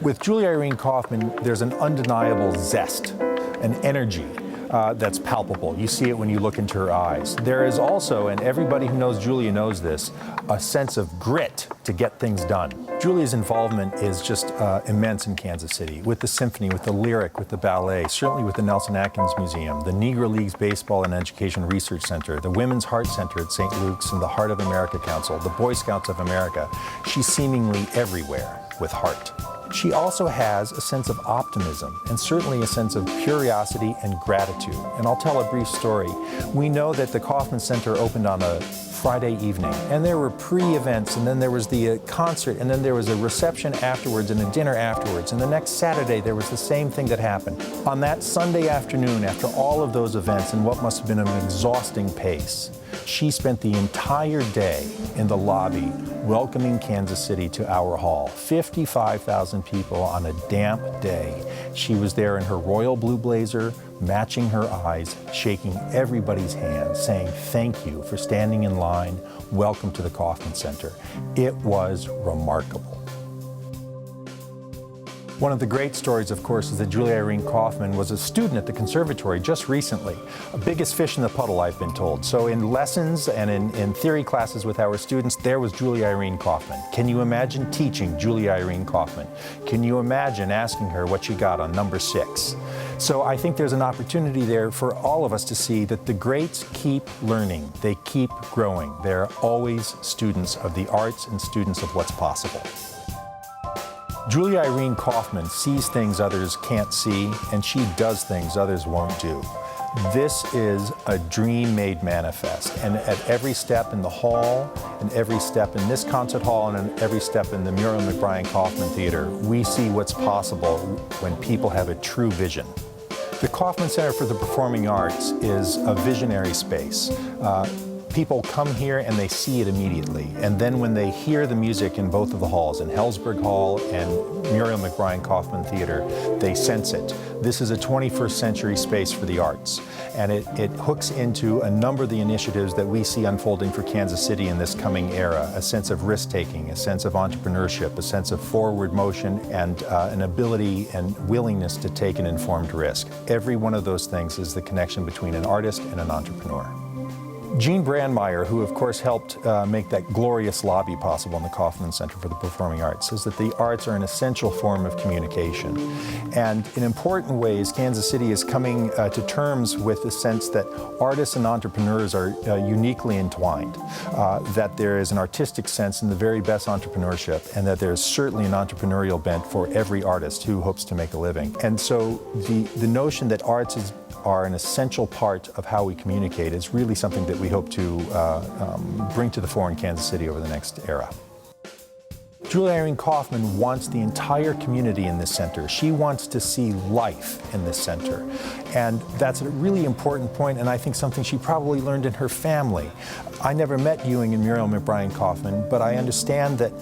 With Julia Irene Kauffman, there's an undeniable zest, an energy that's palpable. You see it when you look into her eyes. There is also, and everybody who knows Julia knows this, a sense of grit to get things done. Julia's involvement is just immense in Kansas City, with the symphony, with the lyric, with the ballet, certainly with the Nelson Atkins Museum, the Negro Leagues Baseball and Education Research Center, the Women's Heart Center at St. Luke's, and the Heart of America Council, the Boy Scouts of America. She's seemingly everywhere with heart. She also has a sense of optimism and certainly a sense of curiosity and gratitude. And I'll tell a brief story. We know that the Kauffman Center opened on a Friday evening, and there were pre-events, and then there was the concert, and then there was a reception afterwards and a dinner afterwards. And the next Saturday, there was the same thing that happened. On that Sunday afternoon, after all of those events and what must have been an exhausting pace, she spent the entire day in the lobby welcoming Kansas City to our hall. 55,000 people on a damp day. She was there in her royal blue blazer, matching her eyes, shaking everybody's hand, saying thank you for standing in line, welcome to the Kauffman Center. It was remarkable. One of the great stories, of course, is that Julia Irene Kauffman was a student at the conservatory just recently. A biggest fish in the puddle, I've been told. So in lessons and in theory classes with our students, there was Julia Irene Kauffman. Can you imagine teaching Julia Irene Kauffman? Can you imagine asking her what she got on number 6? So I think there's an opportunity there for all of us to see that the greats keep learning. They keep growing. They're always students of the arts and students of what's possible. Julia Irene Kauffman sees things others can't see, and she does things others won't do. This is a dream made manifest, and at every step in the hall, and every step in this concert hall, and every step in the Muriel McBrien Kauffman Theater, we see what's possible when people have a true vision. The Kauffman Center for the Performing Arts is a visionary space. People come here and they see it immediately. And then when they hear the music in both of the halls, in Helzberg Hall and Muriel McBrien Kauffman Theater, they sense it. This is a 21st century space for the arts. And it hooks into a number of the initiatives that we see unfolding for Kansas City in this coming era. A sense of risk-taking, a sense of entrepreneurship, a sense of forward motion, and an ability and willingness to take an informed risk. Every one of those things is the connection between an artist and an entrepreneur. Jean Brandmeier, who of course helped make that glorious lobby possible in the Kauffman Center for the Performing Arts, says that the arts are an essential form of communication. And in important ways, Kansas City is coming to terms with the sense that artists and entrepreneurs are uniquely entwined, that there is an artistic sense in the very best entrepreneurship, and that there is certainly an entrepreneurial bent for every artist who hopes to make a living. And so the notion that arts are an essential part of how we communicate is really something that we hope to bring to the fore in Kansas City over the next era. Julia Irene Kauffman wants the entire community in this center. She wants to see life in this center. And that's a really important point, and I think something she probably learned in her family. I never met Ewing and Muriel McBrien Kauffman, but I understand that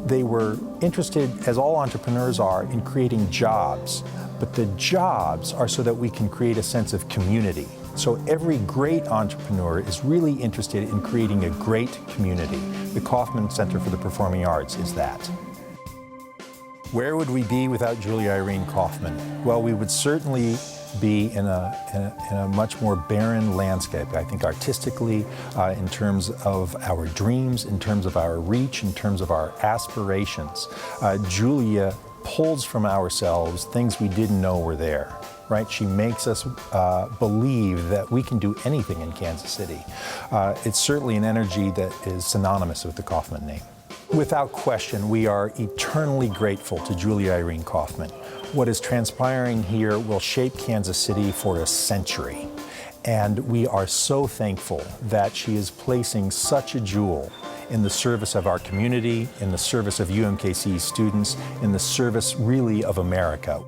they were interested, as all entrepreneurs are, in creating jobs. But the jobs are so that we can create a sense of community. So every great entrepreneur is really interested in creating a great community. The Kauffman Center for the Performing Arts is that. Where would we be without Julia Irene Kauffman? Well, we would certainly be in a much more barren landscape, I think, artistically, in terms of our dreams, in terms of our reach, in terms of our aspirations. Julia pulls from ourselves things we didn't know were there, right? She makes us believe that we can do anything in Kansas City. It's certainly an energy that is synonymous with the Kauffman name. Without question, we are eternally grateful to Julia Irene Kauffman. What is transpiring here will shape Kansas City for a century. And we are so thankful that she is placing such a jewel in the service of our community, in the service of UMKC students, in the service really of America.